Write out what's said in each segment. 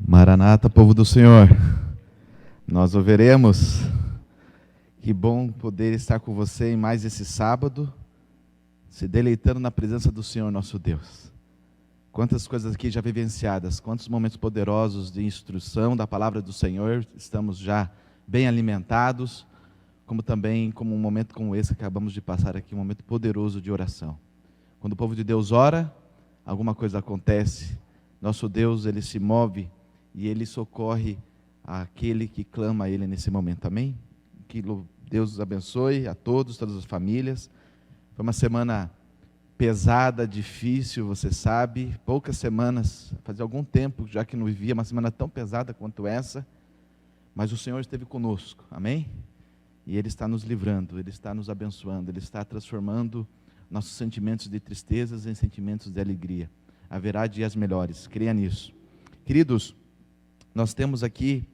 Maranata, povo do Senhor, nós o veremos. Que bom poder estar com você em mais esse sábado, se deleitando na presença do Senhor nosso Deus. Quantas coisas aqui já vivenciadas, quantos momentos poderosos de instrução da palavra do Senhor, estamos já bem alimentados, como também como um momento como esse que acabamos de passar aqui, um momento poderoso de oração. Quando o povo de Deus ora, alguma coisa acontece, nosso Deus, Ele se move e Ele socorre aquele que clama a Ele nesse momento, amém? Que Deus os abençoe a todos, todas as famílias. Foi uma semana pesada, difícil, você sabe, poucas semanas, fazia algum tempo já que não vivia uma semana tão pesada quanto essa, mas o Senhor esteve conosco, amém? E Ele está nos livrando, Ele está nos abençoando, Ele está transformando nossos sentimentos de tristezas em sentimentos de alegria. Haverá dias melhores, creia nisso. Queridos, nós temos aqui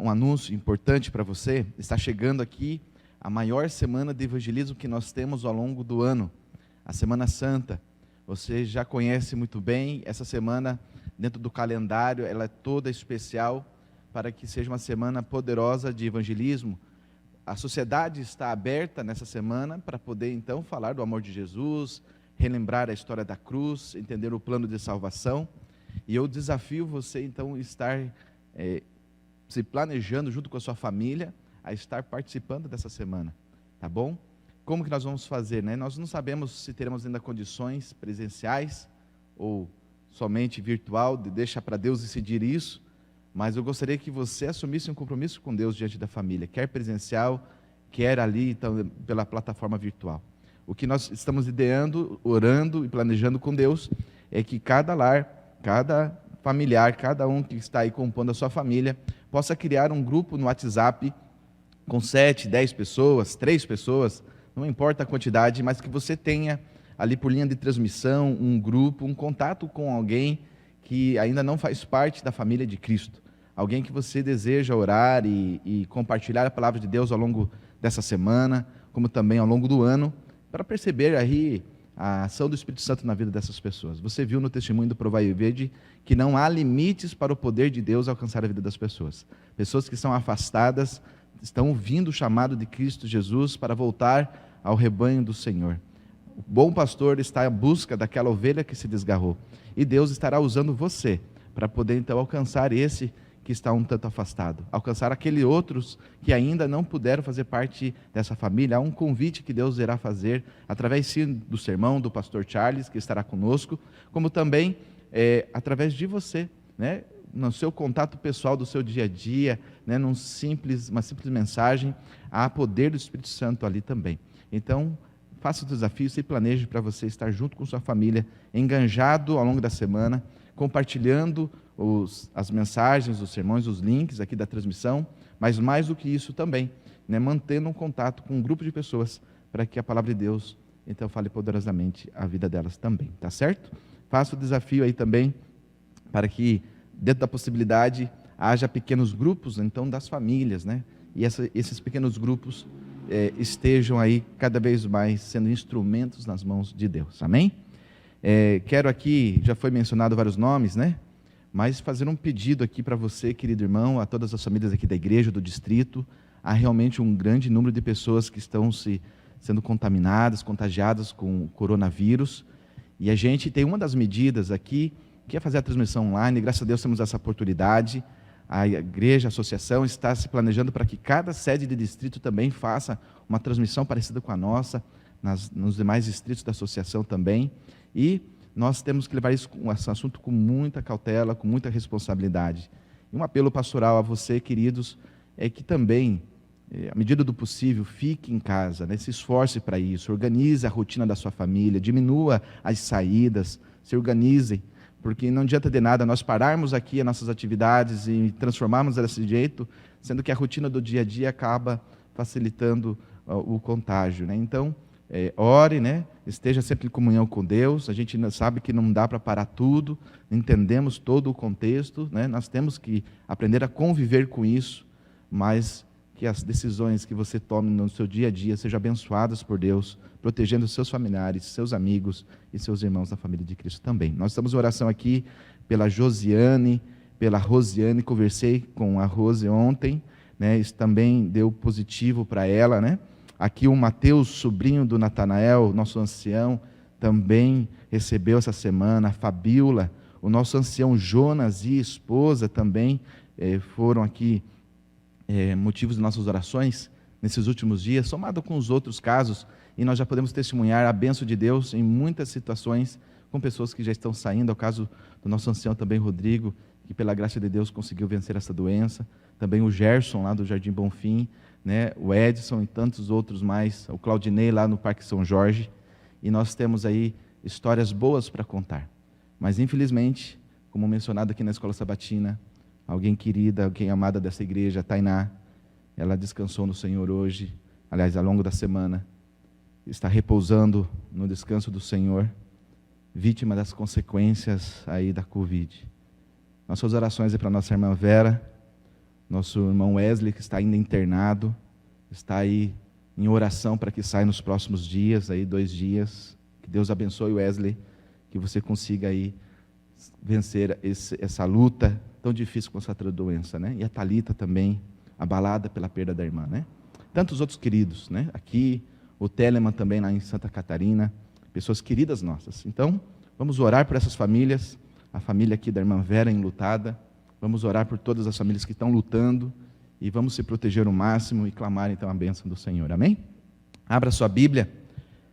um anúncio importante para você. Está chegando aqui a maior semana de evangelismo que nós temos ao longo do ano, a Semana Santa. Você já conhece muito bem essa semana, dentro do calendário, ela é toda especial para que seja uma semana poderosa de evangelismo. A sociedade está aberta nessa semana para poder então falar do amor de Jesus, relembrar a história da cruz, entender o plano de salvação. E eu desafio você então a estar se planejando junto com a sua família, a estar participando dessa semana, tá bom? Como que nós vamos fazer, né? Nós não sabemos se teremos ainda condições presenciais ou somente virtual, deixa para Deus decidir isso, mas eu gostaria que você assumisse um compromisso com Deus diante da família, quer presencial, quer ali então, pela plataforma virtual. O que nós estamos ideando, orando e planejando com Deus é que cada lar, cada familiar, cada um que está aí compondo a sua família, possa criar um grupo no WhatsApp com 7, 10 pessoas, 3 pessoas, não importa a quantidade, mas que você tenha ali por linha de transmissão, um grupo, um contato com alguém que ainda não faz parte da família de Cristo. Alguém que você deseja orar e compartilhar a palavra de Deus ao longo dessa semana, como também ao longo do ano, para perceber aí a ação do Espírito Santo na vida dessas pessoas. Você viu no testemunho do Provai e Vede que não há limites para o poder de Deus alcançar a vida das pessoas. Pessoas que são afastadas, estão ouvindo o chamado de Cristo Jesus para voltar ao rebanho do Senhor. O bom pastor está em busca daquela ovelha que se desgarrou. E Deus estará usando você para poder então alcançar esse que está um tanto afastado, alcançar aqueles outros que ainda não puderam fazer parte dessa família. Há um convite que Deus irá fazer, através sim do sermão do pastor Charles, que estará conosco, como também através de você, né? No seu contato pessoal do seu dia a dia, né? Uma simples mensagem, há poder do Espírito Santo ali também. Então, faça o desafio, se planeje para você estar junto com sua família, enganjado ao longo da semana, compartilhando as mensagens, os sermões, os links aqui da transmissão, mas mais do que isso também, né, mantendo um contato com um grupo de pessoas para que a palavra de Deus então fale poderosamente a vida delas também, tá certo? Faça o desafio aí também para que dentro da possibilidade haja pequenos grupos então das famílias, né? E esses pequenos grupos estejam aí cada vez mais sendo instrumentos nas mãos de Deus, amém? Quero aqui, já foi mencionado vários nomes, né? Mas fazer um pedido aqui para você, querido irmão, a todas as famílias aqui da igreja, do distrito. Há realmente um grande número de pessoas que estão sendo contaminadas, contagiadas com o coronavírus. E a gente tem uma das medidas aqui, que é fazer a transmissão online. Graças a Deus temos essa oportunidade. A igreja, a associação está se planejando para que cada sede de distrito também faça uma transmissão parecida com a nossa, nos demais distritos da associação também. E nós temos que levar esse assunto com muita cautela, com muita responsabilidade. E um apelo pastoral a você, queridos, é que também, à medida do possível, fique em casa, né? Se esforce para isso, organize a rotina da sua família, diminua as saídas, se organizem, porque não adianta de nada nós pararmos aqui as nossas atividades e transformarmos desse jeito, sendo que a rotina do dia a dia acaba facilitando o contágio, né? Então, ore, né? Esteja sempre em comunhão com Deus. A gente sabe que não dá para parar tudo, entendemos todo o contexto, né? Nós temos que aprender a conviver com isso, mas que as decisões que você tome no seu dia a dia sejam abençoadas por Deus, protegendo seus familiares, seus amigos e seus irmãos da família de Cristo também. Nós estamos em oração aqui pela Josiane, pela Rosiane, conversei com a Rose ontem, né? Isso também deu positivo para ela, né? Aqui o Mateus, sobrinho do Natanael, nosso ancião, também recebeu essa semana. A Fabiola, o nosso ancião Jonas e esposa também foram aqui motivos de nossas orações nesses últimos dias, somado com os outros casos, e nós já podemos testemunhar a bênção de Deus em muitas situações, com pessoas que já estão saindo. É o caso do nosso ancião também, Rodrigo, que pela graça de Deus conseguiu vencer essa doença. Também o Gerson, lá do Jardim Bonfim, né? O Edson e tantos outros mais, o Claudinei lá no Parque São Jorge. E nós temos aí histórias boas para contar. Mas infelizmente, como mencionado aqui na Escola Sabatina, alguém querida, alguém amada dessa igreja, a Tainá, ela descansou no Senhor hoje, aliás, ao longo da semana, está repousando no descanso do Senhor, vítima das consequências aí da Covid. Nossas orações é para nossa irmã Vera, nosso irmão Wesley, que está ainda internado, está aí em oração para que saia nos próximos dias, aí 2 dias. Que Deus abençoe, Wesley, que você consiga aí vencer essa luta tão difícil com essa doença, né? E a Thalita também, abalada pela perda da irmã, né? Tantos outros queridos, né? Aqui, o Telemann também lá em Santa Catarina, pessoas queridas nossas. Então, vamos orar por essas famílias, a família aqui da irmã Vera enlutada, vamos orar por todas as famílias que estão lutando e vamos se proteger ao máximo e clamar então a bênção do Senhor, amém? Abra sua Bíblia,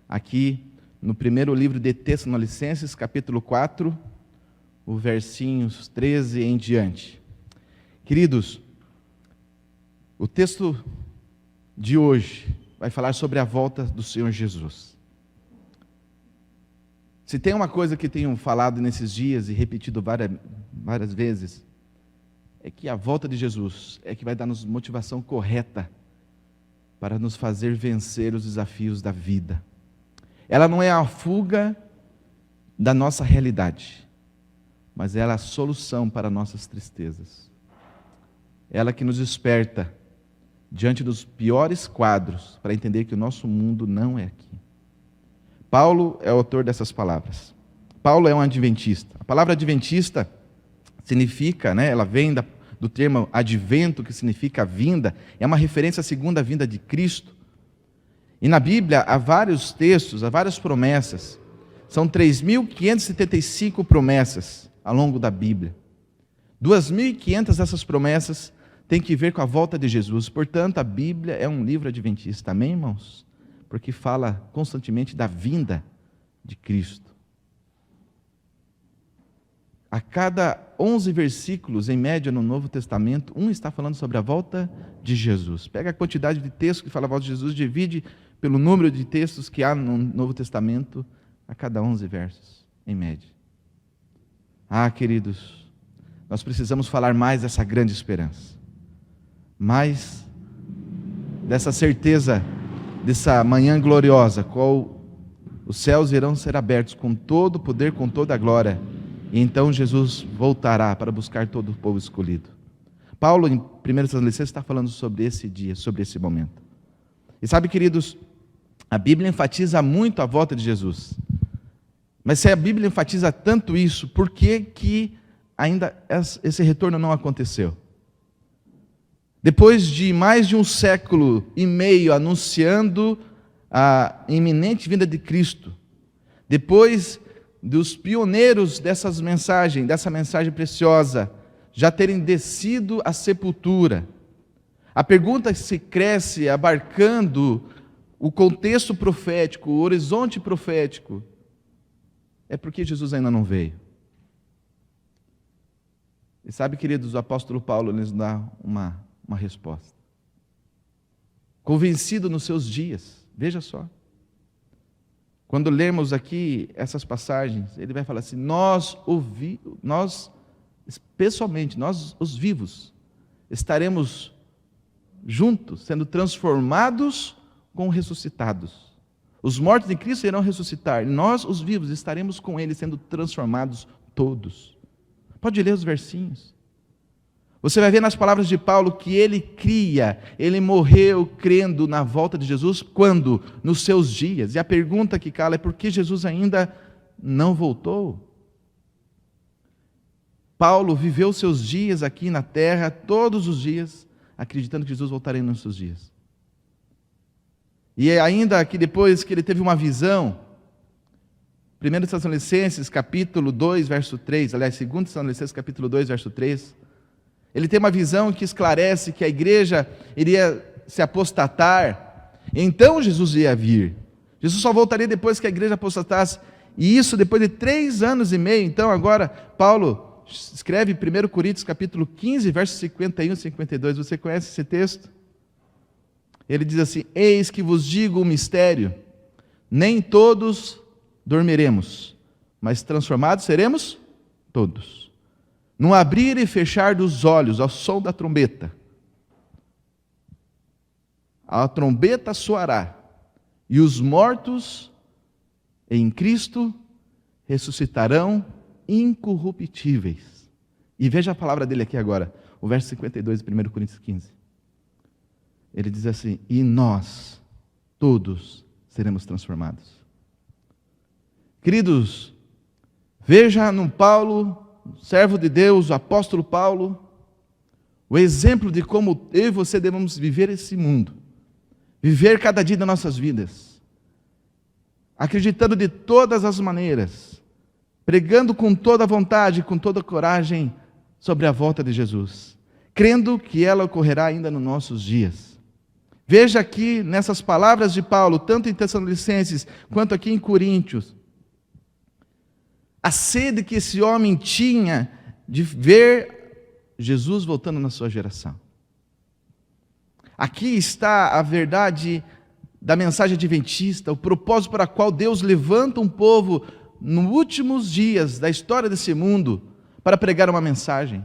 aqui no primeiro livro de Tessalonicenses, capítulo 4, o versinhos 13 em diante. Queridos, o texto de hoje vai falar sobre a volta do Senhor Jesus. Se tem uma coisa que tenho falado nesses dias e repetido várias vezes, é que a volta de Jesus é que vai dar-nos motivação correta para nos fazer vencer os desafios da vida. Ela não é a fuga da nossa realidade, mas ela é a solução para nossas tristezas. Ela que nos desperta diante dos piores quadros para entender que o nosso mundo não é aqui. Paulo é o autor dessas palavras. Paulo é um adventista. A palavra adventista significa, né, ela vem do termo advento, que significa vinda, é uma referência à segunda vinda de Cristo. E na Bíblia há vários textos, há várias promessas. São 3.575 promessas ao longo da Bíblia. 2.500 dessas promessas têm que ver com a volta de Jesus. Portanto, a Bíblia é um livro adventista. Amém, irmãos? Porque fala constantemente da vinda de Cristo. A cada 11 versículos, em média, no Novo Testamento, um está falando sobre a volta de Jesus. Pega a quantidade de textos que fala a volta de Jesus, divide pelo número de textos que há no Novo Testamento, a cada 11 versos, em média. Ah, queridos, nós precisamos falar mais dessa grande esperança. Mais dessa certeza, dessa manhã gloriosa, qual os céus irão ser abertos com todo o poder, com toda a glória. E então Jesus voltará para buscar todo o povo escolhido. Paulo, em 1 Tessalonicenses, está falando sobre esse dia, sobre esse momento. E sabe, queridos, a Bíblia enfatiza muito a volta de Jesus. Mas se a Bíblia enfatiza tanto isso, por que ainda esse retorno não aconteceu? Depois de mais de 1,5 séculos anunciando a iminente vinda de Cristo, depois dos pioneiros dessa mensagem preciosa, já terem descido à sepultura, a pergunta se cresce abarcando o contexto profético, o horizonte profético, é porque Jesus ainda não veio. E sabe, queridos, o apóstolo Paulo nos dá uma resposta. Convencido nos seus dias, veja só. Quando lermos aqui essas passagens, ele vai falar assim: nós, pessoalmente, nós os vivos, estaremos juntos, sendo transformados com ressuscitados. Os mortos em Cristo irão ressuscitar, e nós, os vivos, estaremos com Ele, sendo transformados todos. Pode ler os versinhos. Você vai ver nas palavras de Paulo que ele morreu crendo na volta de Jesus, quando? Nos seus dias. E a pergunta que cala é: por que Jesus ainda não voltou? Paulo viveu seus dias aqui na terra, todos os dias, acreditando que Jesus voltaria nos seus dias. E ainda que depois que ele teve uma visão, 1 Tessalonicenses capítulo 2, verso 3, aliás, 2 Tessalonicenses capítulo 2, verso 3, ele tem uma visão que esclarece que a igreja iria se apostatar, então Jesus ia vir. Jesus só voltaria depois que a igreja apostatasse, e isso depois de 3 anos e meio. Então agora, Paulo escreve 1 Coríntios capítulo 15, versos 51 e 52, você conhece esse texto? Ele diz assim: eis que vos digo um mistério, nem todos dormiremos, mas transformados seremos todos, num abrir e fechar dos olhos, ao som da trombeta. A trombeta soará, e os mortos em Cristo ressuscitarão incorruptíveis. E veja a palavra dele aqui agora, o verso 52 de 1 Coríntios 15. Ele diz assim: e nós todos seremos transformados. Queridos, veja no Paulo, servo de Deus, o apóstolo Paulo, o exemplo de como eu e você devemos viver esse mundo, viver cada dia das nossas vidas, acreditando de todas as maneiras, pregando com toda a vontade, com toda a coragem sobre a volta de Jesus, crendo que ela ocorrerá ainda nos nossos dias. Veja aqui nessas palavras de Paulo, tanto em Tessalonicenses quanto aqui em Coríntios, a sede que esse homem tinha de ver Jesus voltando na sua geração. Aqui está a verdade da mensagem adventista, o propósito para o qual Deus levanta um povo nos últimos dias da história desse mundo para pregar uma mensagem.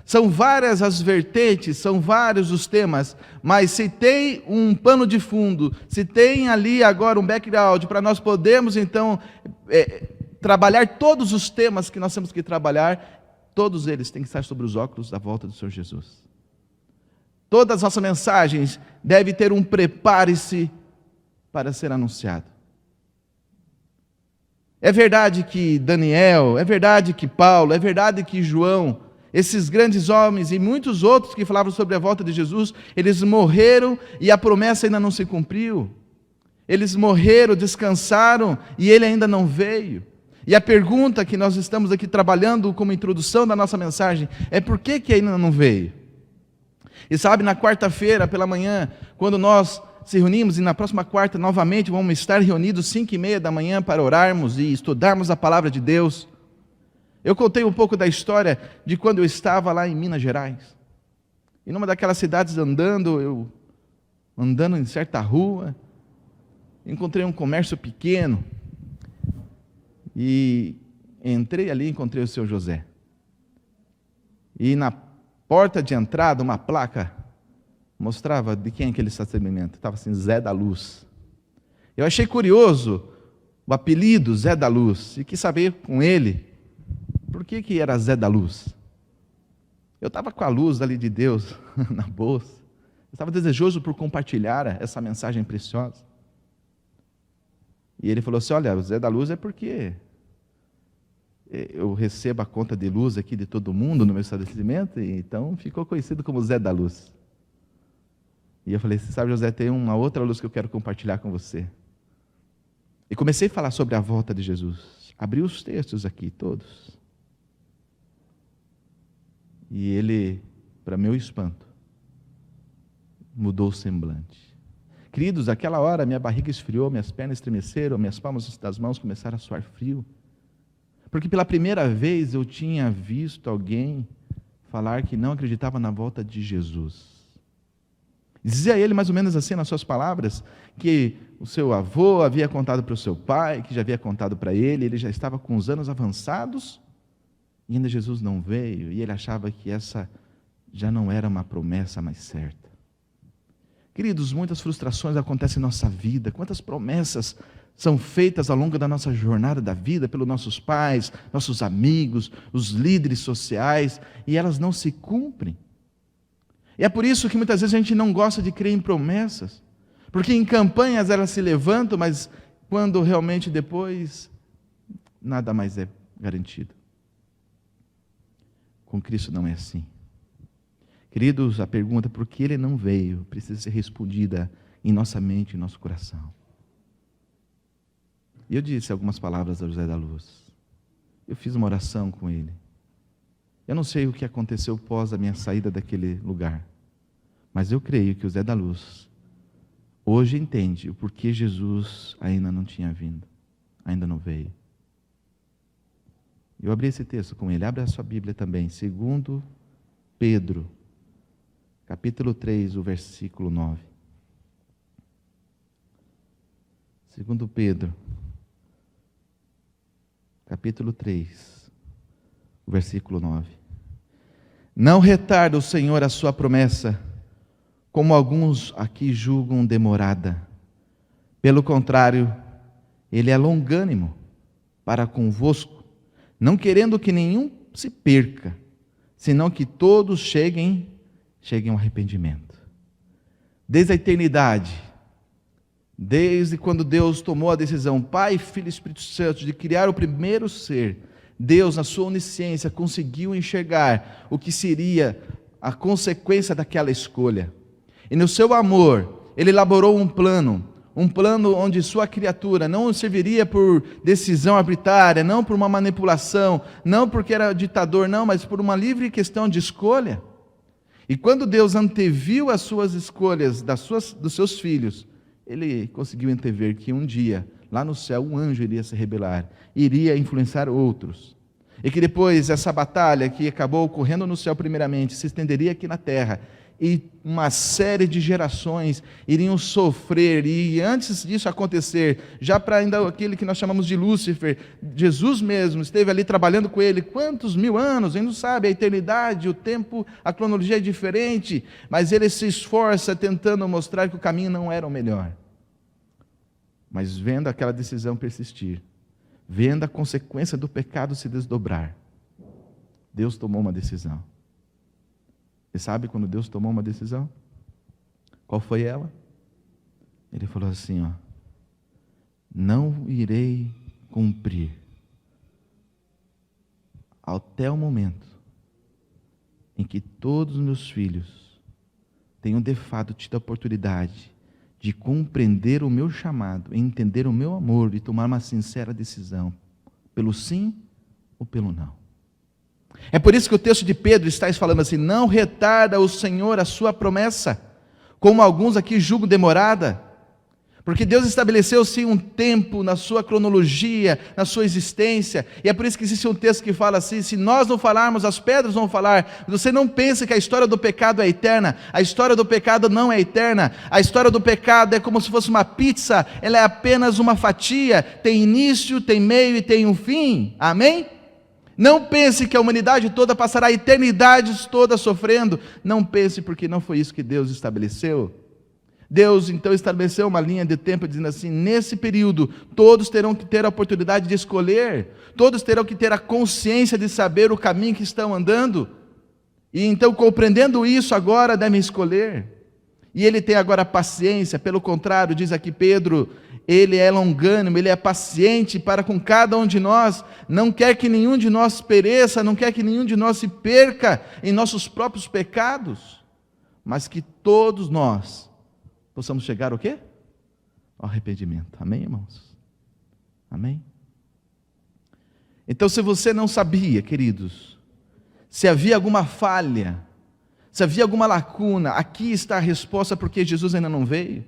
São várias as vertentes, são vários os temas, mas se tem um pano de fundo, se tem ali agora um background para nós podermos então trabalhar todos os temas que nós temos que trabalhar, todos eles têm que estar sobre os óculos da volta do Senhor Jesus. Todas as nossas mensagens devem ter um prepare-se para ser anunciado. É verdade que Daniel, é verdade que Paulo, é verdade que João, esses grandes homens e muitos outros que falavam sobre a volta de Jesus, eles morreram e a promessa ainda não se cumpriu. Eles morreram, descansaram e ele ainda não veio. E a pergunta que nós estamos aqui trabalhando como introdução da nossa mensagem é: por que ainda não veio? E sabe, na quarta-feira pela manhã, quando nós se reunimos, e na próxima quarta novamente vamos estar reunidos 5:30 da manhã para orarmos e estudarmos a palavra de Deus, eu contei um pouco da história de quando eu estava lá em Minas Gerais. E numa daquelas cidades andando em certa rua, encontrei um comércio pequeno, e entrei ali e encontrei o seu José. E na porta de entrada, uma placa mostrava de quem é aquele estabelecimento. Estava assim: Zé da Luz. Eu achei curioso o apelido Zé da Luz, e quis saber com ele por que era Zé da Luz. Eu estava com a luz ali de Deus na bolsa, eu estava desejoso por compartilhar essa mensagem preciosa. E ele falou assim: olha, o Zé da Luz é porque eu recebo a conta de luz aqui de todo mundo no meu estabelecimento, e então ficou conhecido como Zé da Luz. E eu falei: você sabe, José, tem uma outra luz que eu quero compartilhar com você. E comecei a falar sobre a volta de Jesus. Abri os textos aqui, todos. E ele, para meu espanto, mudou o semblante. Queridos, aquela hora minha barriga esfriou, minhas pernas estremeceram, minhas palmas das mãos começaram a suar frio. Porque pela primeira vez eu tinha visto alguém falar que não acreditava na volta de Jesus. Dizia ele mais ou menos assim nas suas palavras, que o seu avô havia contado para o seu pai, que já havia contado para ele já estava com os anos avançados, e ainda Jesus não veio, e ele achava que essa já não era uma promessa mais certa. Queridos, muitas frustrações acontecem em nossa vida, quantas promessas são feitas ao longo da nossa jornada da vida pelos nossos pais, nossos amigos, os líderes sociais, e elas não se cumprem. E é por isso que muitas vezes a gente não gosta de crer em promessas, porque em campanhas elas se levantam, mas quando realmente depois, nada mais é garantido. Com Cristo não é assim. Queridos, a pergunta por que Ele não veio precisa ser respondida em nossa mente, em nosso coração. E eu disse algumas palavras a José da Luz. Eu fiz uma oração com ele. Eu não sei o que aconteceu após a minha saída daquele lugar, mas eu creio que o Zé da Luz hoje entende o porquê Jesus ainda não tinha vindo, ainda não veio. Eu abri esse texto com ele. Abra a sua Bíblia também, 2 Pedro, capítulo 3, o versículo 9. 2 Pedro, capítulo 3, o versículo 9. Não retarda o Senhor a sua promessa, como alguns aqui julgam demorada. Pelo contrário, Ele é longânimo para convosco, não querendo que nenhum se perca, senão que todos cheguem ao arrependimento. Desde a eternidade, desde quando Deus tomou a decisão, Pai, Filho e Espírito Santo, de criar o primeiro ser, Deus, na sua onisciência, conseguiu enxergar o que seria a consequência daquela escolha. E no seu amor, Ele elaborou um plano onde sua criatura não serviria por decisão arbitrária, não por uma manipulação, não porque era ditador, não, mas por uma livre questão de escolha. E quando Deus anteviu as suas escolhas dos seus filhos, Ele conseguiu antever que um dia, lá no céu, um anjo iria se rebelar, iria influenciar outros. E que depois essa batalha que acabou ocorrendo no céu primeiramente, se estenderia aqui na terra, e uma série de gerações iriam sofrer, e antes disso acontecer, já para ainda aquele que nós chamamos de Lúcifer, Jesus mesmo esteve ali trabalhando com ele, quantos mil anos, a gente não sabe, a eternidade, o tempo, a cronologia é diferente, mas ele se esforça tentando mostrar que o caminho não era o melhor. Mas vendo aquela decisão persistir, vendo a consequência do pecado se desdobrar, Deus tomou uma decisão. E sabe quando Deus tomou uma decisão? Qual foi ela? Ele falou assim, não irei cumprir até o momento em que todos os meus filhos tenham de fato tido a oportunidade de compreender o meu chamado, entender o meu amor e tomar uma sincera decisão, pelo sim ou pelo não. É por isso que o texto de Pedro está falando assim, não retarda o Senhor a sua promessa, como alguns aqui julgam demorada, porque Deus estabeleceu sim um tempo na sua cronologia, na sua existência, e é por isso que existe um texto que fala assim, se nós não falarmos, as pedras vão falar. Você não pensa que a história do pecado é eterna, a história do pecado não é eterna, a história do pecado é como se fosse uma pizza, ela é apenas uma fatia, tem início, tem meio e tem um fim, amém? Não pense que a humanidade toda passará a eternidade toda sofrendo. Não pense, porque não foi isso que Deus estabeleceu. Deus então estabeleceu uma linha de tempo dizendo assim, nesse período todos terão que ter a oportunidade de escolher, todos terão que ter a consciência de saber o caminho que estão andando, e então compreendendo isso agora devem escolher. E Ele tem agora paciência, pelo contrário, diz aqui Pedro, Ele é longânimo, Ele é paciente para com cada um de nós, não quer que nenhum de nós pereça, não quer que nenhum de nós se perca em nossos próprios pecados, mas que todos nós possamos chegar ao quê? Ao arrependimento. Amém, irmãos? Amém? Então, se você não sabia, queridos, se havia alguma falha, se havia alguma lacuna, aqui está a resposta porque Jesus ainda não veio.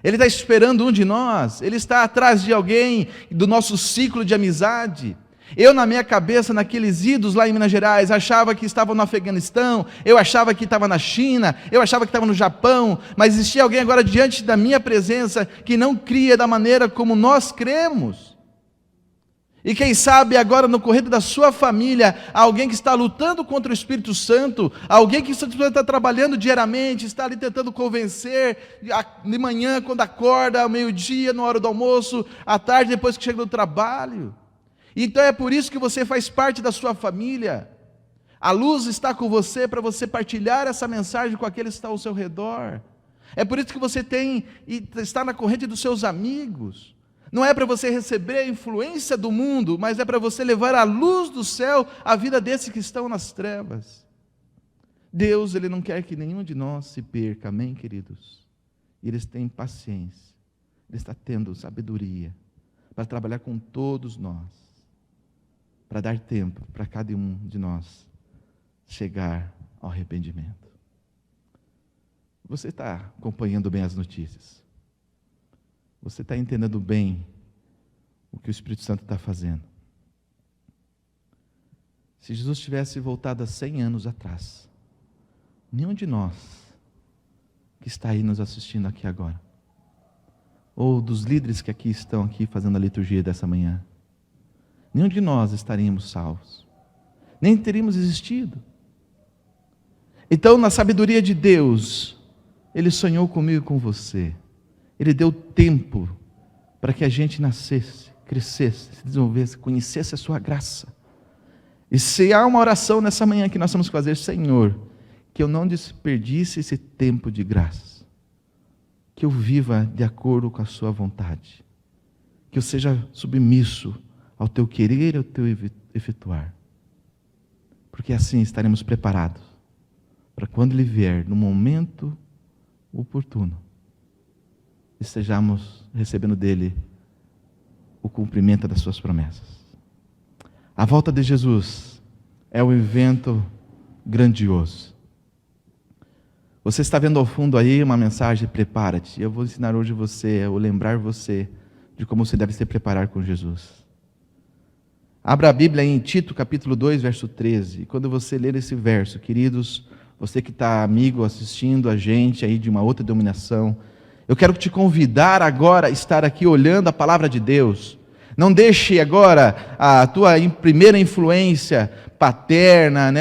Ele está esperando um de nós, Ele está atrás de alguém do nosso ciclo de amizade. Eu, na minha cabeça, naqueles idos lá em Minas Gerais, achava que estava no Afeganistão, eu achava que estava na China, eu achava que estava no Japão, mas existia alguém agora diante da minha presença que não cria da maneira como nós cremos. E quem sabe agora no correr da sua família, alguém que está lutando contra o Espírito Santo, alguém que está trabalhando diariamente, está ali tentando convencer, de manhã quando acorda, ao meio-dia, na hora do almoço, à tarde depois que chega do trabalho. Então é por isso que você faz parte da sua família. A luz está com você para você partilhar essa mensagem com aqueles que estão ao seu redor. É por isso que você está na corrente dos seus amigos. Não é para você receber a influência do mundo, mas é para você levar a luz do céu à vida desses que estão nas trevas. Deus, Ele não quer que nenhum de nós se perca, amém, queridos? E Ele tem paciência, Ele está tendo sabedoria para trabalhar com todos nós, para dar tempo para cada um de nós chegar ao arrependimento. Você está acompanhando bem as notícias? Você está entendendo bem o que o Espírito Santo está fazendo? Se Jesus tivesse voltado há 100 anos atrás, nenhum de nós que está aí nos assistindo aqui agora, ou dos líderes que aqui estão aqui fazendo a liturgia dessa manhã, nenhum de nós estaríamos salvos, nem teríamos existido. Então, na sabedoria de Deus, Ele sonhou comigo e com você. Ele deu tempo para que a gente nascesse, crescesse, se desenvolvesse, conhecesse a sua graça. E se há uma oração nessa manhã que nós vamos fazer: Senhor, que eu não desperdice esse tempo de graça, que eu viva de acordo com a sua vontade, que eu seja submisso ao teu querer e ao teu efetuar, porque assim estaremos preparados para quando Ele vier no momento oportuno, estejamos recebendo dEle o cumprimento das suas promessas. A volta de Jesus é um evento grandioso. Você está vendo ao fundo aí uma mensagem: prepara-te. Eu vou ensinar hoje você, eu vou lembrar você de como você deve se preparar com Jesus. Abra a Bíblia em Tito, capítulo 2, verso 13. E quando você ler esse verso, queridos, você que está amigo assistindo a gente aí de uma outra denominação, eu quero te convidar agora a estar aqui olhando a palavra de Deus. Não deixe agora a tua primeira influência paterna,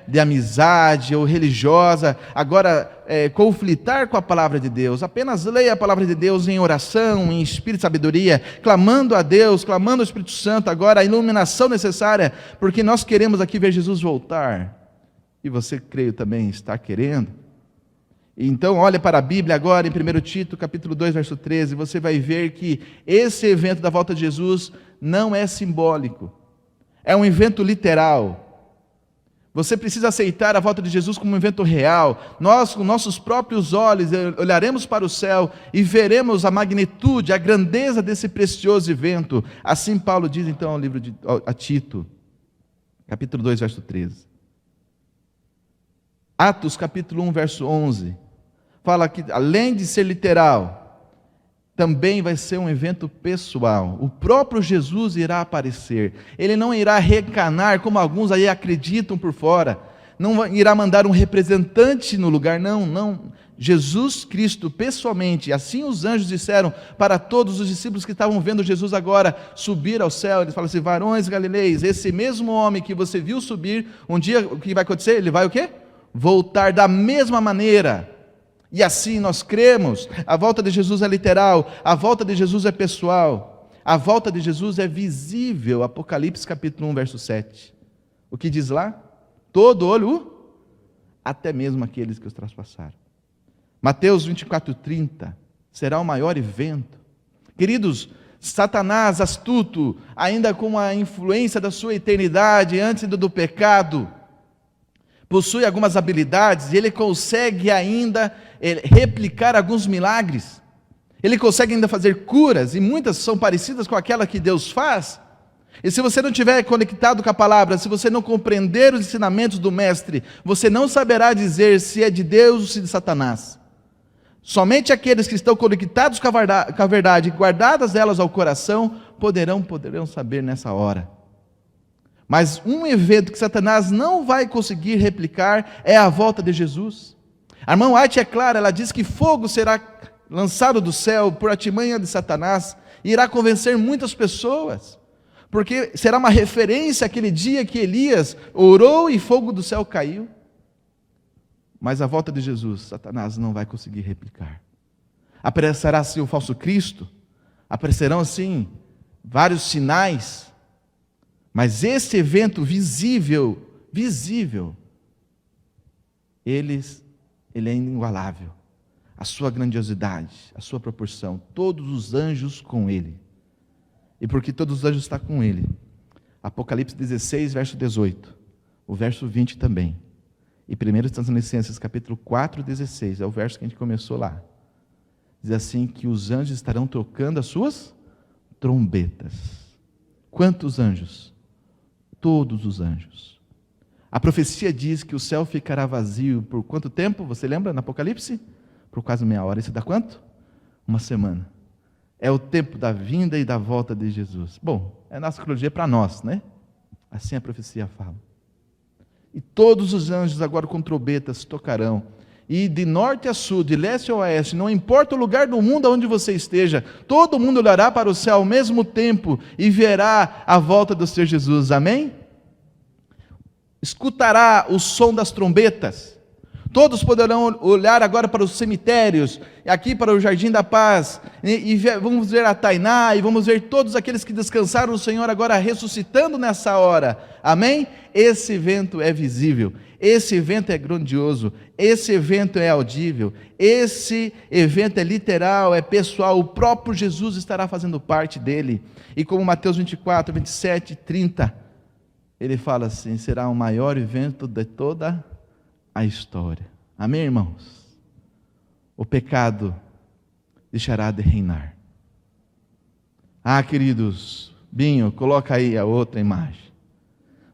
de amizade ou religiosa, agora conflitar com a palavra de Deus. Apenas leia a palavra de Deus em oração, em espírito de sabedoria, clamando a Deus, clamando ao Espírito Santo agora a iluminação necessária, porque nós queremos aqui ver Jesus voltar. E você, creio, também está querendo. Então, olha para a Bíblia agora, em 1 Tito, capítulo 2, verso 13, você vai ver que esse evento da volta de Jesus não é simbólico, é um evento literal. Você precisa aceitar a volta de Jesus como um evento real. Nós, com nossos próprios olhos, olharemos para o céu e veremos a magnitude, a grandeza desse precioso evento. Assim Paulo diz então ao livro a Tito, capítulo 2, verso 13. Atos, capítulo 1, verso 11, fala que, além de ser literal, também vai ser um evento pessoal. O próprio Jesus irá aparecer. Ele não irá reencarnar, como alguns aí acreditam por fora. Não irá mandar um representante no lugar, não. Jesus Cristo, pessoalmente, assim os anjos disseram para todos os discípulos que estavam vendo Jesus agora subir ao céu. Eles falam assim: varões galileus, esse mesmo homem que você viu subir, um dia o que vai acontecer? Ele vai o quê? Voltar da mesma maneira. E assim nós cremos. A volta de Jesus é literal, a volta de Jesus é pessoal, a volta de Jesus é visível. Apocalipse capítulo 1, verso 7. O que diz lá? Todo olho, até mesmo aqueles que os traspassaram. Mateus 24, 30, será o maior evento. Queridos, Satanás, astuto, ainda com a influência da sua eternidade antes do pecado, possui algumas habilidades e ele consegue ainda replicar alguns milagres. Ele consegue ainda fazer curas, e muitas são parecidas com aquela que Deus faz. E se você não estiver conectado com a palavra, se você não compreender os ensinamentos do Mestre, você não saberá dizer se é de Deus ou se de Satanás. Somente aqueles que estão conectados com a verdade, guardadas elas ao coração, poderão saber nessa hora. Mas um evento que Satanás não vai conseguir replicar é a volta de Jesus. A irmã White é clara, ela diz que fogo será lançado do céu por artimanha de Satanás e irá convencer muitas pessoas, porque será uma referência àquele dia que Elias orou e fogo do céu caiu. Mas a volta de Jesus, Satanás não vai conseguir replicar. Aparecerá assim o falso Cristo, aparecerão assim vários sinais, mas esse evento visível, ele é inigualável. A sua grandiosidade, a sua proporção, todos os anjos com ele. e porque todos os anjos estão com ele. Apocalipse 16, verso 18, o verso 20 também. E 1 Tessalonicenses, capítulo 4, 16, é o verso que a gente começou lá. Diz assim que os anjos estarão tocando as suas trombetas. Quantos anjos? Todos os anjos. A profecia diz que o céu ficará vazio por quanto tempo? Você lembra no Apocalipse? Por quase meia hora. Isso dá quanto? Uma semana. É o tempo da vinda e da volta de Jesus. Bom, é nossa cronologia para nós, né? Assim a profecia fala. E todos os anjos agora com trombetas tocarão. E de norte a sul, de leste a oeste, não importa o lugar do mundo onde você esteja, todo mundo olhará para o céu ao mesmo tempo e verá a volta do Senhor Jesus. Amém? Escutará o som das trombetas. Todos poderão olhar agora para os cemitérios, aqui para o Jardim da Paz, e vamos ver a Tainá, e vamos ver todos aqueles que descansaram no Senhor agora ressuscitando nessa hora. Amém? Esse evento é visível, esse evento é grandioso, esse evento é audível, esse evento é literal, é pessoal, o próprio Jesus estará fazendo parte dele. E como Mateus 24, 27 e 30, ele fala assim: será o maior evento de toda a história. Amém, irmãos? O pecado deixará de reinar. Queridos, Binho, coloca aí a outra imagem.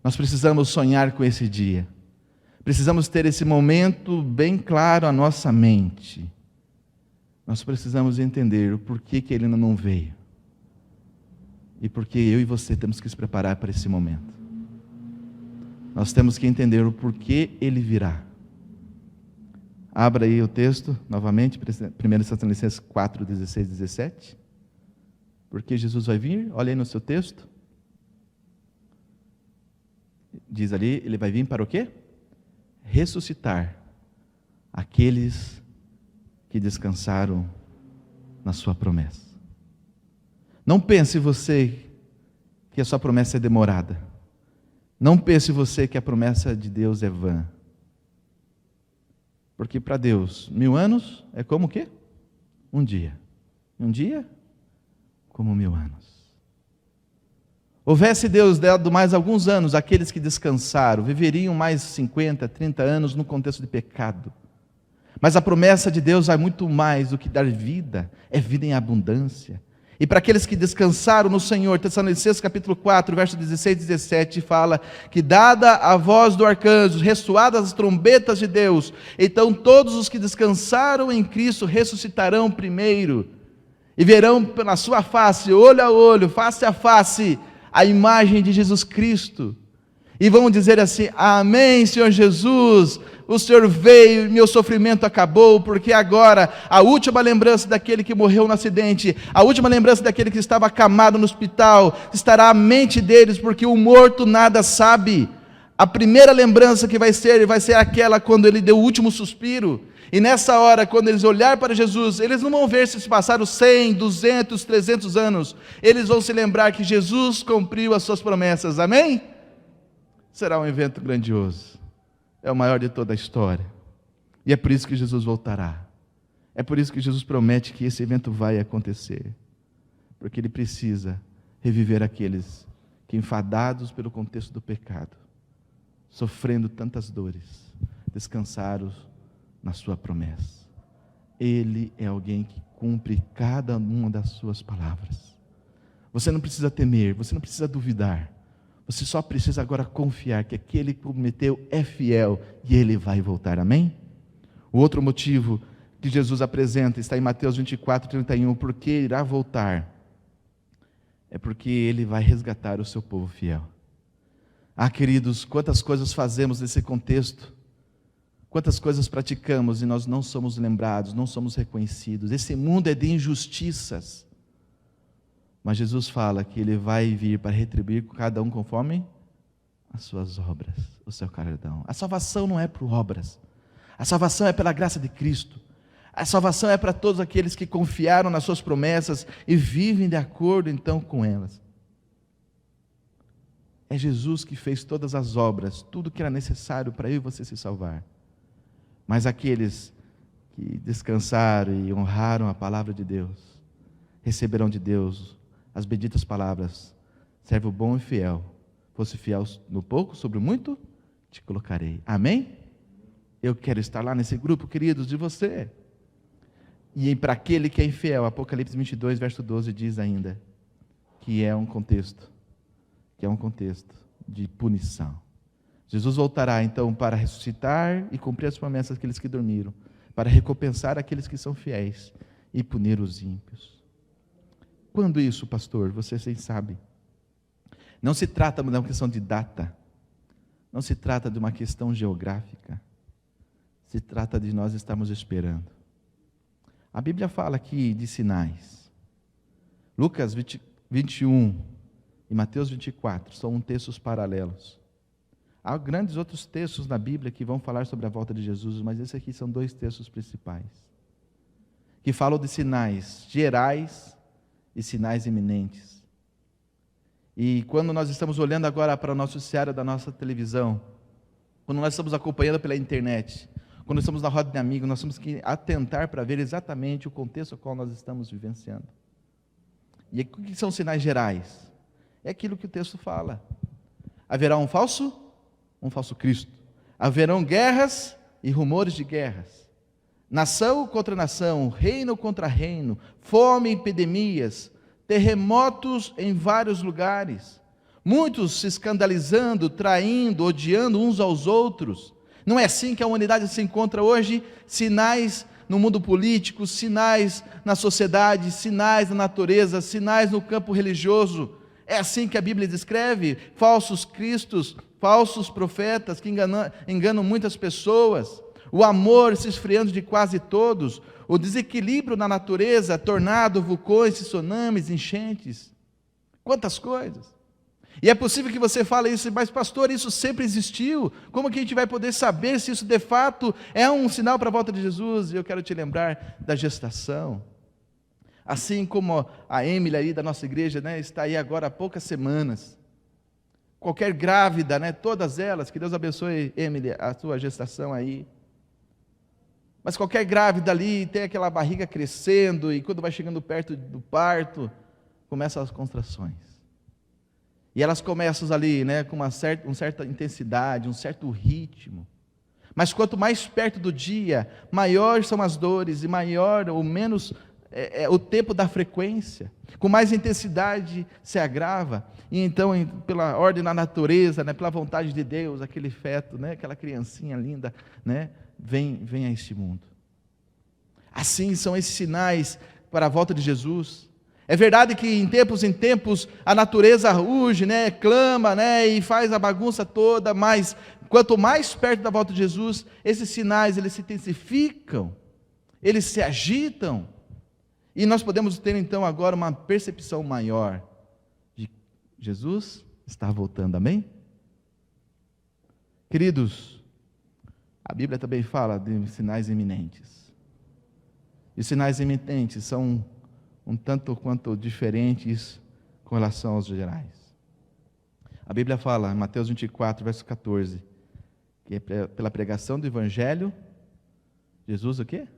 Nós precisamos sonhar com esse dia. Precisamos ter esse momento bem claro à nossa mente. Nós precisamos entender o porquê que ele ainda não veio. E porque eu e você temos que se preparar para esse momento. Nós temos que entender o porquê ele virá. Abra aí o texto, novamente, 1 Tessalonicenses 4, 16 e 17. Porque Jesus vai vir, olha aí no seu texto. Diz ali, ele vai vir para o quê? Ressuscitar aqueles que descansaram na sua promessa. Não pense você que a sua promessa é demorada. Não pense você que a promessa de Deus é vã. Porque para Deus, 1000 anos é como o quê? Um dia. Um dia, como 1000 anos. Houvesse Deus dado mais alguns anos, aqueles que descansaram, viveriam mais 50, 30 anos no contexto de pecado. Mas a promessa de Deus vai muito mais do que dar vida, é vida em abundância. E para aqueles que descansaram no Senhor, Tessalonicenses capítulo 4, verso 16 e 17, fala que dada a voz do arcanjo, ressoadas as trombetas de Deus, então todos os que descansaram em Cristo ressuscitarão primeiro, e verão na sua face, olho a olho, face a face, a imagem de Jesus Cristo, e vão dizer assim: amém, Senhor Jesus, o Senhor veio e meu sofrimento acabou, porque agora a última lembrança daquele que morreu no acidente, a última lembrança daquele que estava acamado no hospital, estará à mente deles, porque o morto nada sabe. A primeira lembrança que vai ser aquela quando ele deu o último suspiro. E nessa hora, quando eles olharem para Jesus, eles não vão ver se passaram 100, 200, 300 anos. Eles vão se lembrar que Jesus cumpriu as suas promessas. Amém? Será um evento grandioso. É o maior de toda a história. E é por isso que Jesus voltará. É por isso que Jesus promete que esse evento vai acontecer. Porque ele precisa reviver aqueles que, enfadados pelo contexto do pecado, sofrendo tantas dores, descansaram na sua promessa. Ele é alguém que cumpre cada uma das suas palavras. Você não precisa temer, você não precisa duvidar. Você só precisa agora confiar que aquele que prometeu é fiel e ele vai voltar. Amém? O outro motivo que Jesus apresenta está em Mateus 24, 31. Porque irá voltar? É porque ele vai resgatar o seu povo fiel. Queridos, quantas coisas fazemos nesse contexto. Quantas coisas praticamos e nós não somos lembrados, não somos reconhecidos. Esse mundo é de injustiças. Mas Jesus fala que ele vai vir para retribuir cada um conforme as suas obras, o seu galardão. A salvação não é por obras. A salvação é pela graça de Cristo. A salvação é para todos aqueles que confiaram nas suas promessas e vivem de acordo então com elas. É Jesus que fez todas as obras, tudo que era necessário para eu e você se salvar. Mas aqueles que descansaram e honraram a palavra de Deus, receberão de Deus as benditas palavras: servo bom e fiel, fosse fiel no pouco, sobre o muito te colocarei. Amém? Eu quero estar lá nesse grupo, queridos, de você. E para aquele que é infiel, Apocalipse 22, verso 12 diz ainda que é um contexto de punição. Jesus voltará então para ressuscitar e cumprir as promessas daqueles que dormiram, para recompensar aqueles que são fiéis e punir os ímpios. Quando isso, pastor? Você sabe. Não se trata de uma questão de data, não se trata de uma questão geográfica, se trata de nós estarmos esperando. A Bíblia fala aqui de sinais. Lucas 21 e Mateus 24 são textos paralelos. Há grandes outros textos na Bíblia que vão falar sobre a volta de Jesus, mas esses aqui são dois textos principais, que falam de sinais gerais e sinais iminentes. E quando nós estamos olhando agora para o noticiário da nossa televisão, quando nós estamos acompanhando pela internet, quando estamos na roda de amigos, nós temos que atentar para ver exatamente o contexto ao qual nós estamos vivenciando. E o que são sinais gerais? É aquilo que o texto fala. Haverá um falso Cristo. Haverão guerras e rumores de guerras. Nação contra nação, reino contra reino, fome e epidemias, terremotos em vários lugares. Muitos se escandalizando, traindo, odiando uns aos outros. Não é assim que a humanidade se encontra hoje? Sinais no mundo político, sinais na sociedade, sinais na natureza, sinais no campo religioso. É assim que a Bíblia descreve: falsos cristos, falsos profetas que enganam muitas pessoas, o amor se esfriando de quase todos, o desequilíbrio na natureza, tornado, vulcões, tsunamis, enchentes. Quantas coisas! E é possível que você fale isso, mas pastor, isso sempre existiu. Como que a gente vai poder saber se isso de fato é um sinal para a volta de Jesus? E eu quero te lembrar da gestação. Assim como a Emily aí da nossa igreja, né, está aí agora há poucas semanas. Qualquer grávida, né, todas elas, que Deus abençoe, Emily, a sua gestação aí. Mas qualquer grávida ali tem aquela barriga crescendo e quando vai chegando perto do parto, começam as contrações. E elas começam ali, né, com uma certa intensidade, um certo ritmo. Mas quanto mais perto do dia, maior são as dores e maior ou menos o tempo da frequência. Com mais intensidade se agrava. E então, pela ordem da natureza, né, pela vontade de Deus, aquele feto, né, aquela criancinha linda, né, vem a este mundo. Assim são esses sinais para a volta de Jesus. É verdade que em tempos a natureza ruge, né, clama, né, e faz a bagunça toda, mas quanto mais perto da volta de Jesus, esses sinais eles se intensificam, eles se agitam, e nós podemos ter então agora uma percepção maior de Jesus está voltando, amém? Queridos, a Bíblia também fala de sinais iminentes, e os sinais iminentes são um tanto quanto diferentes com relação aos gerais. A Bíblia fala, em Mateus 24, verso 14, que pela pregação do Evangelho, Jesus o quê?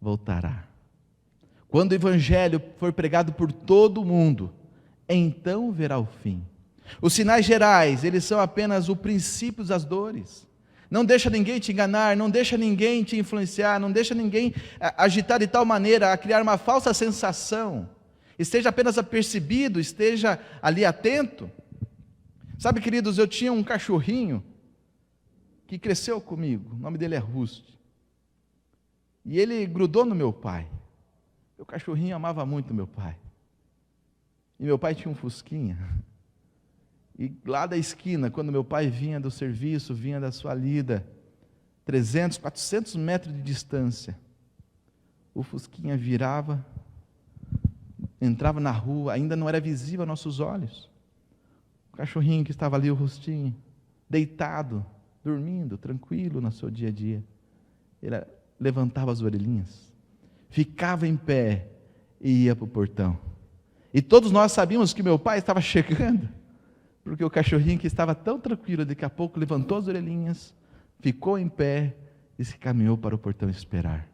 Voltará. Quando o Evangelho for pregado por todo o mundo, então verá o fim. Os sinais gerais, eles são apenas o princípio das dores. Não deixa ninguém te enganar, não deixa ninguém te influenciar, não deixa ninguém agitar de tal maneira a criar uma falsa sensação. Esteja apenas apercebido, esteja ali atento. Sabe, queridos, eu tinha um cachorrinho que cresceu comigo, o nome dele é Rust. E ele grudou no meu pai. O cachorrinho amava muito meu pai. E meu pai tinha um fusquinha. E lá da esquina, quando meu pai vinha do serviço, vinha da sua lida, 300, 400 metros de distância, o fusquinha virava, entrava na rua, ainda não era visível aos nossos olhos. O cachorrinho que estava ali, o Rustinho, deitado, dormindo, tranquilo no seu dia a dia. Ele levantava as orelhinhas, ficava em pé e ia para o portão. E todos nós sabíamos que meu pai estava chegando, porque o cachorrinho que estava tão tranquilo, daqui a pouco levantou as orelhinhas, ficou em pé e se caminhou para o portão esperar.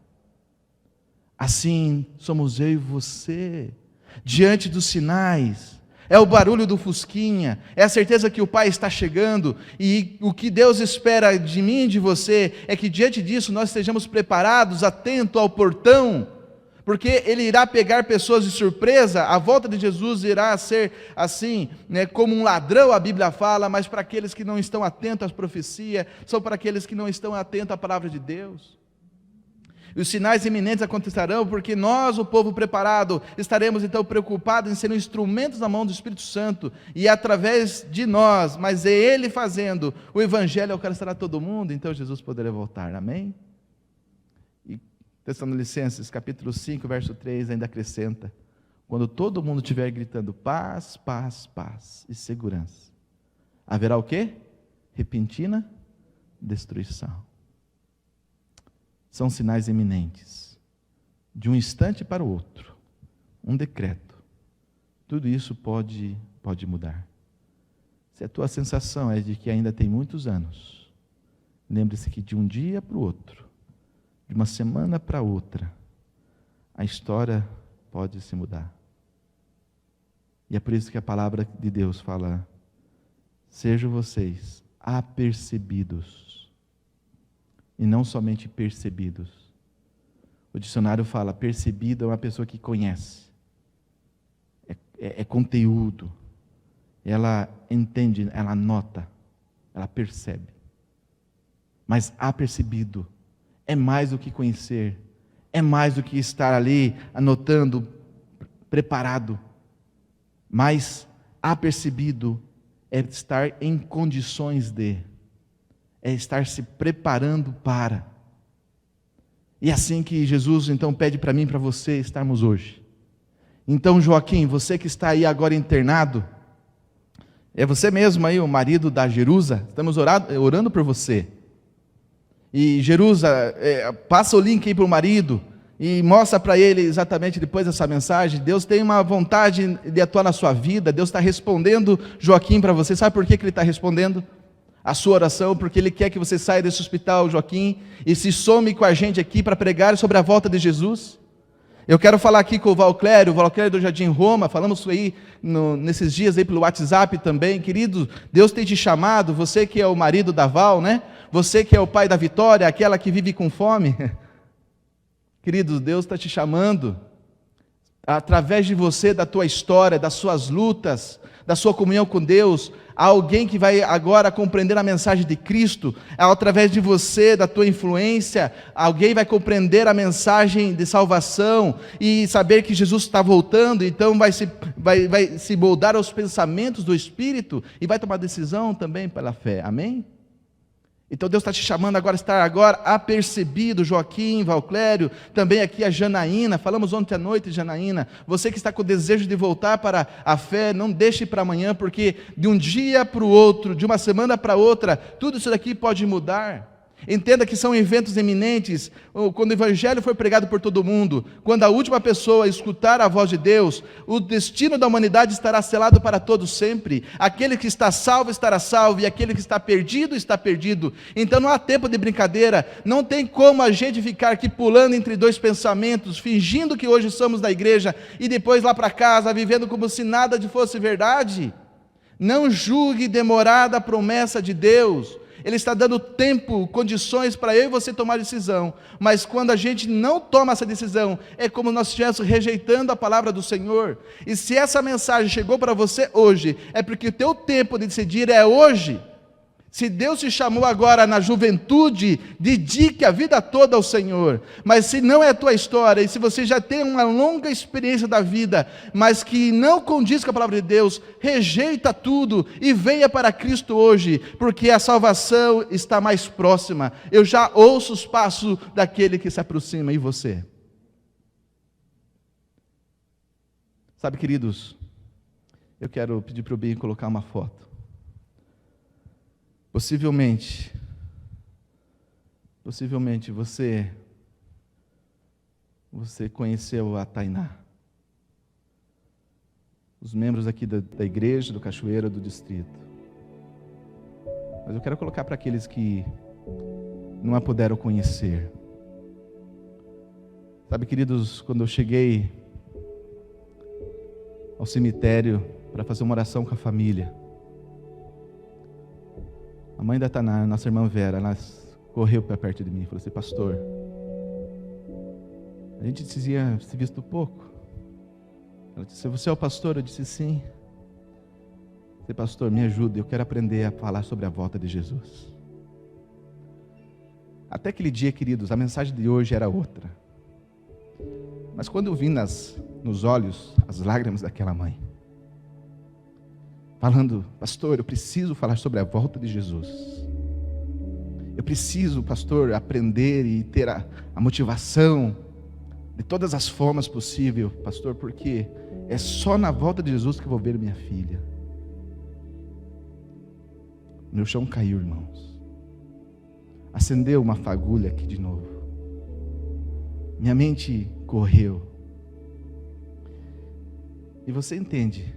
Assim somos eu e você. diante dos sinais, é o barulho do fusquinha, é a certeza que o Pai está chegando, e o que Deus espera de mim e de você é que diante disso nós estejamos preparados, atentos ao portão, porque Ele irá pegar pessoas de surpresa. A volta de Jesus irá ser assim, como um ladrão, a Bíblia fala, mas para aqueles que não estão atentos às profecias, são para aqueles que não estão atentos à palavra de Deus. E os sinais iminentes acontecerão, porque nós, o povo preparado, estaremos então preocupados em ser instrumentos na mão do Espírito Santo, e através de nós, mas é Ele fazendo, o Evangelho alcançará todo mundo, então Jesus poderá voltar, amém? E Tessalonicenses capítulo 5, verso 3 ainda acrescenta, quando todo mundo estiver gritando paz, paz, paz e segurança, haverá o quê? Repentina destruição. São sinais iminentes, de um instante para o outro, um decreto, tudo isso pode mudar. Se a tua sensação é de que ainda tem muitos anos, lembre-se que de um dia para o outro, de uma semana para outra, a história pode se mudar. E é por isso que a palavra de Deus fala, sejam vocês apercebidos, e não somente percebidos. O dicionário fala, percebido é uma pessoa que conhece, é conteúdo, ela entende, ela nota, ela percebe. Mas apercebido é mais do que conhecer, é mais do que estar ali anotando, preparado. Mas apercebido é estar em condições de, é estar se preparando para. E é assim que Jesus então pede para mim e para você estarmos hoje. Então, Joaquim, você que está aí agora internado, é você mesmo aí, o marido da Jerusa, estamos orando por você. E Jerusa, passa o link aí para o marido e mostra para ele exatamente depois dessa mensagem. Deus tem uma vontade de atuar na sua vida, Deus está respondendo, Joaquim, para você. Sabe por que Ele está respondendo a sua oração? Porque Ele quer que você saia desse hospital, Joaquim, e se some com a gente aqui para pregar sobre a volta de Jesus. Eu quero falar aqui com o Valclério do Jardim Roma, falamos aí nesses dias aí pelo WhatsApp também. Querido, Deus tem te chamado, você que é o marido da Val, né? Você que é o pai da Vitória, aquela que vive com fome. Querido, Deus está te chamando, através de você, da tua história, das suas lutas, da sua comunhão com Deus, há alguém que vai agora compreender a mensagem de Cristo, através de você, da tua influência, alguém vai compreender a mensagem de salvação, e saber que Jesus está voltando, então vai se moldar aos pensamentos do Espírito, e vai tomar decisão também pela fé, amém? Então Deus está te chamando agora, estar agora apercebido, Joaquim, Valclério, também aqui a Janaína, falamos ontem à noite, Janaína, você que está com o desejo de voltar para a fé, não deixe para amanhã, porque de um dia para o outro, de uma semana para outra, tudo isso daqui pode mudar. Entenda que são eventos eminentes. Quando o Evangelho foi pregado por todo mundo, quando a última pessoa escutar a voz de Deus, o destino da humanidade estará selado para todos sempre. Aquele que está salvo estará salvo, e aquele que está perdido está perdido. Então não há tempo de brincadeira, não tem como a gente ficar aqui pulando entre dois pensamentos, fingindo que hoje somos da igreja e depois lá para casa, vivendo como se nada fosse verdade. Não julgue demorada a promessa de Deus. Ele está dando tempo, condições para eu e você tomar decisão, mas quando a gente não toma essa decisão, é como nós estivéssemos rejeitando a palavra do Senhor. E se essa mensagem chegou para você hoje, é porque o teu tempo de decidir é hoje. Se Deus te chamou agora na juventude, dedique a vida toda ao Senhor. Mas se não é a tua história, e se você já tem uma longa experiência da vida, mas que não condiz com a palavra de Deus, rejeita tudo e venha para Cristo hoje, porque a salvação está mais próxima. Eu já ouço os passos daquele que se aproxima, e você? Sabe, queridos, eu quero pedir para o Bem colocar uma foto. Possivelmente você conheceu a Tainá, os membros aqui da igreja, do Cachoeira, do distrito. Mas eu quero colocar para aqueles que não a puderam conhecer. Sabe, queridos, quando eu cheguei ao cemitério para fazer uma oração com a família. A mãe da Tainá, nossa irmã Vera, ela correu para perto de mim e falou assim: pastor, a gente tinha se visto pouco. Ela disse: você é o pastor? Eu disse: sim. Eu disse: pastor, me ajuda, eu quero aprender a falar sobre a volta de Jesus. Até aquele dia, queridos, a mensagem de hoje era outra. Mas quando eu vi nos olhos as lágrimas daquela mãe, falando: pastor, eu preciso falar sobre a volta de Jesus. Eu preciso, pastor, aprender e ter a motivação de todas as formas possíveis, pastor, porque é só na volta de Jesus que eu vou ver minha filha. Meu chão caiu, irmãos. Acendeu uma fagulha aqui de novo. Minha mente correu. E você entende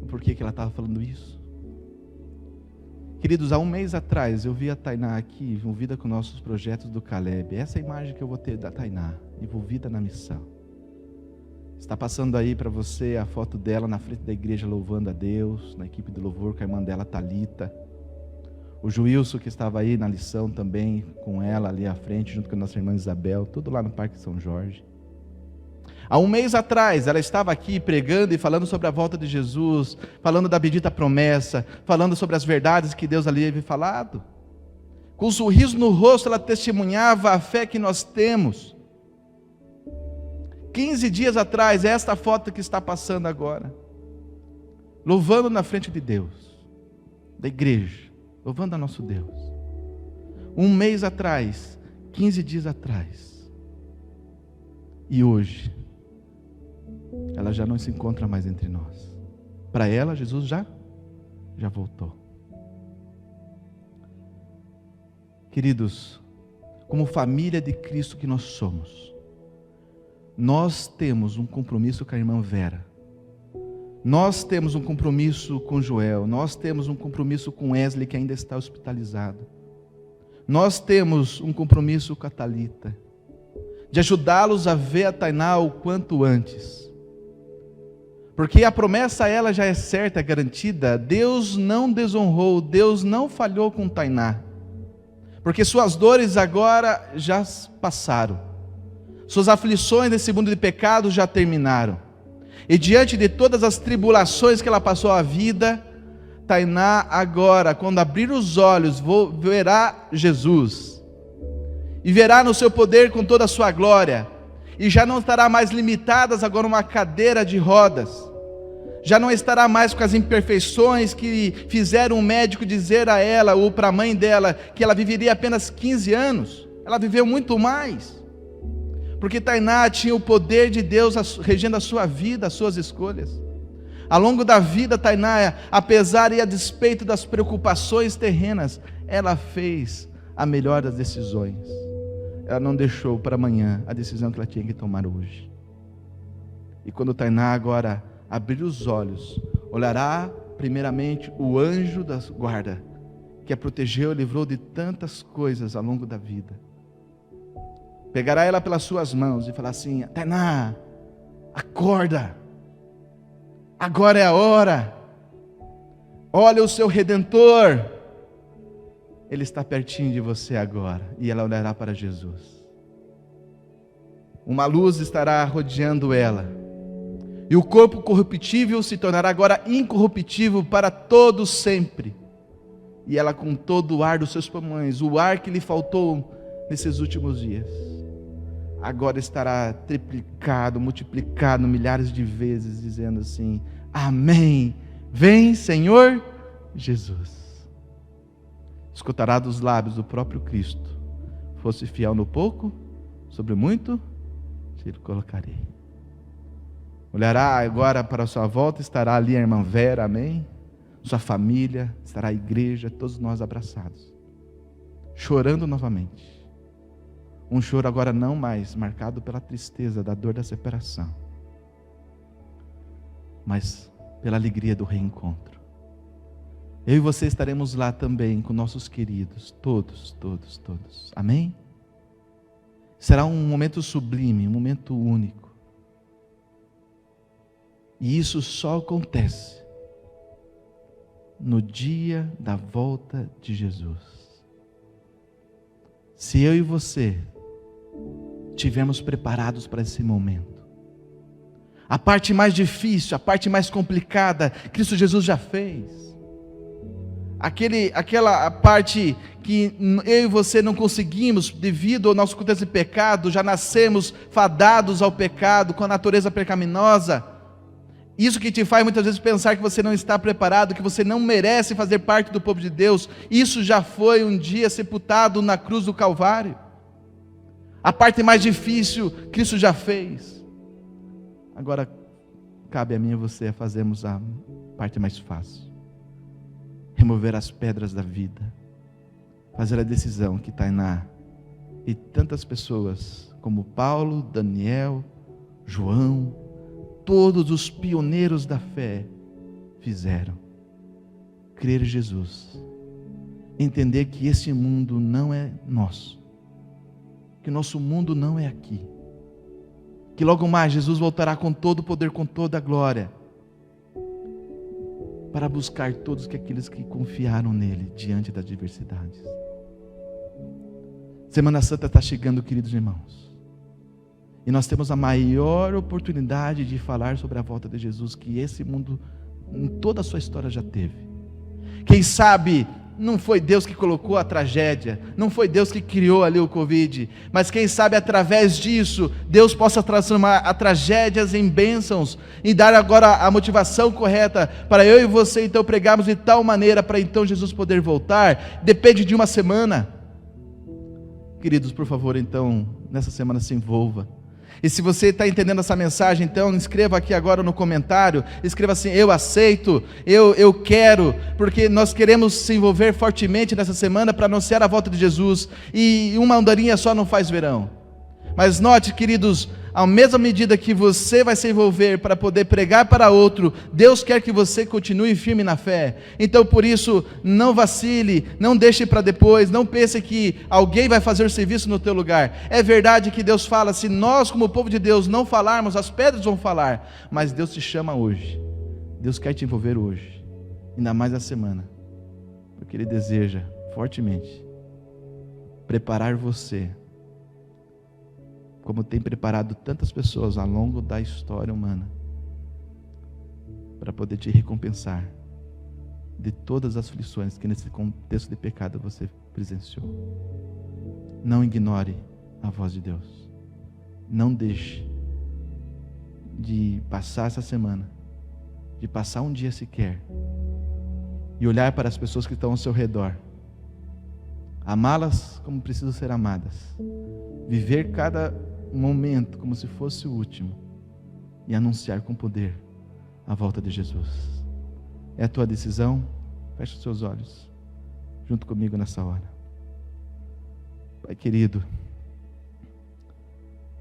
o porquê que ela estava falando isso? Queridos, há um mês atrás eu vi a Tainá aqui envolvida com nossos projetos do Caleb. Essa é a imagem que eu vou ter da Tainá, envolvida na missão. Está passando aí para você a foto dela na frente da igreja louvando a Deus, na equipe do louvor com a irmã dela, Thalita. O Joilson, que estava aí na lição também, com ela ali à frente, junto com a nossa irmã Isabel, tudo lá no Parque São Jorge. Há um mês atrás, ela estava aqui pregando e falando sobre a volta de Jesus, falando da bendita promessa, falando sobre as verdades que Deus ali havia falado. Com um sorriso no rosto, ela testemunhava a fé que nós temos. 15 dias atrás, é esta foto que está passando agora. Louvando na frente de Deus, da igreja, louvando a nosso Deus. Um mês atrás, 15 dias atrás. E hoje, ela já não se encontra mais entre nós. Para ela, Jesus já voltou. Queridos, como família de Cristo que nós somos, nós temos um compromisso com a irmã Vera. Nós temos um compromisso com Joel. Nós temos um compromisso com Wesley, que ainda está hospitalizado. Nós temos um compromisso com a Thalita, de ajudá-los a ver a Tainá o quanto antes. Porque a promessa ela já é certa, é garantida. Deus não desonrou, Deus não falhou com Tainá. Porque suas dores agora já passaram. Suas aflições nesse mundo de pecado já terminaram. E diante de todas as tribulações que ela passou a vida, Tainá agora, quando abrir os olhos, verá Jesus. E verá no seu poder com toda a sua glória. E já não estará mais limitada agora a uma cadeira de rodas. Já não estará mais com as imperfeições que fizeram o médico dizer a ela, ou para a mãe dela, que ela viveria apenas 15 anos. Ela viveu muito mais. Porque Tainá tinha o poder de Deus regendo a sua vida, as suas escolhas. Ao longo da vida, Tainá, apesar e a despeito das preocupações terrenas, ela fez a melhor das decisões. Ela não deixou para amanhã a decisão que ela tinha que tomar hoje. E quando Tainá agora abrir os olhos, olhará primeiramente o anjo da guarda, que a protegeu e livrou de tantas coisas ao longo da vida. Pegará ela pelas suas mãos e falar assim: Tainá, acorda, agora é a hora, olha o seu Redentor, Ele está pertinho de você agora. E ela olhará para Jesus. Uma luz estará rodeando ela, e o corpo corruptível se tornará agora incorruptível para todo sempre. E ela, com todo o ar dos seus pulmões, o ar que lhe faltou nesses últimos dias, agora estará triplicado, multiplicado milhares de vezes, dizendo assim: amém, vem Senhor Jesus. Escutará dos lábios do próprio Cristo: fosse fiel no pouco, sobre muito te colocarei. Olhará agora para a sua volta, estará ali a irmã Vera, amém? Sua família, estará a igreja, todos nós abraçados, chorando novamente. Um choro agora não mais marcado pela tristeza da dor da separação, mas pela alegria do reencontro. Eu e você estaremos lá também com nossos queridos, todos, amém? Será um momento sublime, um momento único. E isso só acontece no dia da volta de Jesus. Se eu e você estivermos preparados para esse momento, a parte mais difícil, a parte mais complicada, Cristo Jesus já fez. Aquela parte que eu e você não conseguimos, devido ao nosso contexto de pecado, já nascemos fadados ao pecado, com a natureza pecaminosa. Isso que te faz muitas vezes pensar que você não está preparado, que você não merece fazer parte do povo de Deus, isso já foi um dia sepultado na cruz do Calvário. A parte mais difícil, Cristo já fez. Agora, cabe a mim e você fazermos a parte mais fácil. Remover as pedras da vida. Fazer a decisão que Tainá e tantas pessoas, como Paulo, Daniel, João, todos os pioneiros da fé fizeram. Crer em Jesus. Entender que esse mundo não é nosso. Que nosso mundo não é aqui. Que logo mais Jesus voltará com todo o poder, com toda a glória, para buscar todos aqueles que confiaram nele diante das adversidades. Semana Santa está chegando, queridos irmãos. E nós temos a maior oportunidade de falar sobre a volta de Jesus que esse mundo, em toda a sua história, já teve. Quem sabe não foi Deus que colocou a tragédia, não foi Deus que criou ali o Covid, mas quem sabe através disso, Deus possa transformar as tragédias em bênçãos, e dar agora a motivação correta, para eu e você então pregarmos de tal maneira, para então Jesus poder voltar. Depende de uma semana. Queridos, por favor, então, nessa semana se envolva. E se você está entendendo essa mensagem, então escreva aqui agora no comentário, escreva assim: eu aceito, eu quero, porque nós queremos se envolver fortemente nessa semana para anunciar a volta de Jesus, e uma andorinha só não faz verão. Mas note, queridos, à mesma medida que você vai se envolver para poder pregar para outro, Deus quer que você continue firme na fé. Então por isso, não vacile, não deixe para depois, não pense que alguém vai fazer o serviço no teu lugar. É verdade que Deus fala, se nós como povo de Deus não falarmos, as pedras vão falar, mas Deus te chama hoje, Deus quer te envolver hoje, ainda mais na semana, porque Ele deseja fortemente preparar você, como tem preparado tantas pessoas ao longo da história humana, para poder te recompensar de todas as aflições que nesse contexto de pecado você presenciou. Não ignore a voz de Deus. Não deixe de passar essa semana, de passar um dia sequer, e olhar para as pessoas que estão ao seu redor, amá-las como precisam ser amadas, viver cada momento como se fosse o último, e anunciar com poder a volta de Jesus. É a tua decisão? Feche os seus olhos junto comigo nessa hora. Pai querido,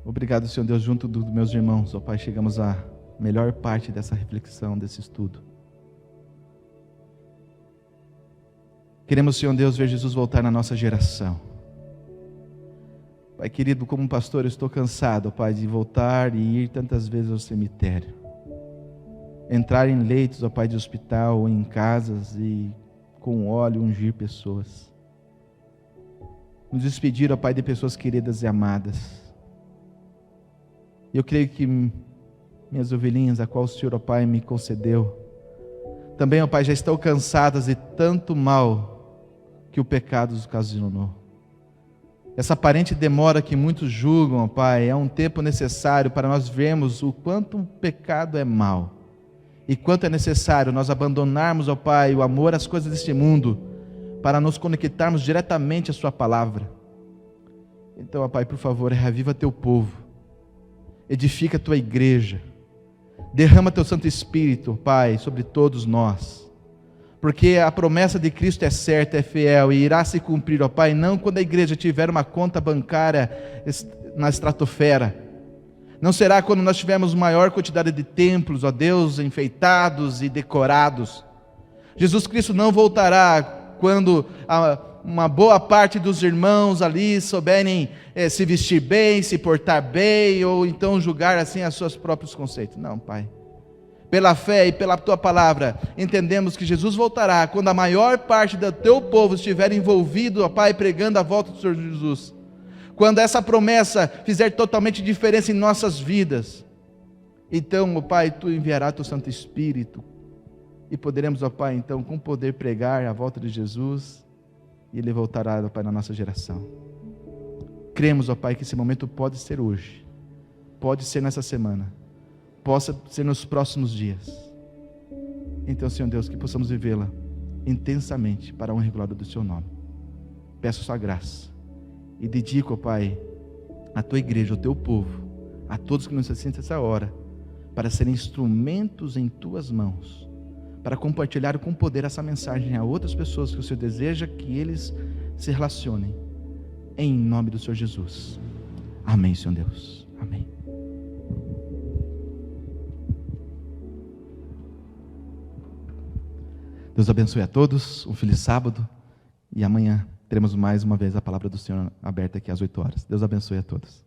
obrigado, Senhor Deus, junto dos meus irmãos, ó Pai, chegamos à melhor parte dessa reflexão, desse estudo. Queremos, Senhor Deus, ver Jesus voltar na nossa geração. Pai querido, como pastor, eu estou cansado, Pai, de voltar e ir tantas vezes ao cemitério. Entrar em leitos, ó Pai, de hospital, ou em casas e com óleo ungir pessoas. Nos despedir, ó Pai, de pessoas queridas e amadas. Eu creio que minhas ovelhinhas, a qual o Senhor, ó Pai, me concedeu, também, ó Pai, já estão cansadas de tanto mal que o pecado os ocasionou. Essa aparente demora que muitos julgam, ó Pai, é um tempo necessário para nós vermos o quanto o pecado é mau, e quanto é necessário nós abandonarmos, ó Pai, o amor às coisas deste mundo, para nos conectarmos diretamente à Sua palavra. Então, ó Pai, por favor, reaviva Teu povo, edifica a Tua igreja, derrama Teu Santo Espírito, ó Pai, sobre todos nós, porque a promessa de Cristo é certa, é fiel e irá se cumprir, ó Pai, não quando a igreja tiver uma conta bancária na estratosfera, não será quando nós tivermos maior quantidade de templos, ó Deus, enfeitados e decorados. Jesus Cristo não voltará quando uma boa parte dos irmãos ali souberem se vestir bem, se portar bem, ou então julgar assim os seus próprios conceitos. Não, Pai. pela fé e pela tua palavra, entendemos que Jesus voltará quando a maior parte do teu povo estiver envolvido, ó Pai, pregando a volta do Senhor Jesus. Quando essa promessa fizer totalmente diferença em nossas vidas, então, ó Pai, tu enviarás teu Santo Espírito e poderemos, ó Pai, então, com poder pregar a volta de Jesus e Ele voltará, ó Pai, na nossa geração. Cremos, ó Pai, que esse momento pode ser hoje, pode ser nessa semana, possa ser nos próximos dias. Então, Senhor Deus, que possamos vivê-la intensamente para a honra e glória do Seu nome. Peço Sua graça e dedico, ó Pai, a Tua igreja, ao Teu povo, a todos que nos assistem essa hora, para serem instrumentos em Tuas mãos, para compartilhar com poder essa mensagem a outras pessoas que o Senhor deseja que eles se relacionem, em nome do Senhor Jesus. Amém, Senhor Deus. Amém. Deus abençoe a todos, um feliz sábado, e amanhã teremos mais uma vez a palavra do Senhor aberta aqui às 8 horas. Deus abençoe a todos.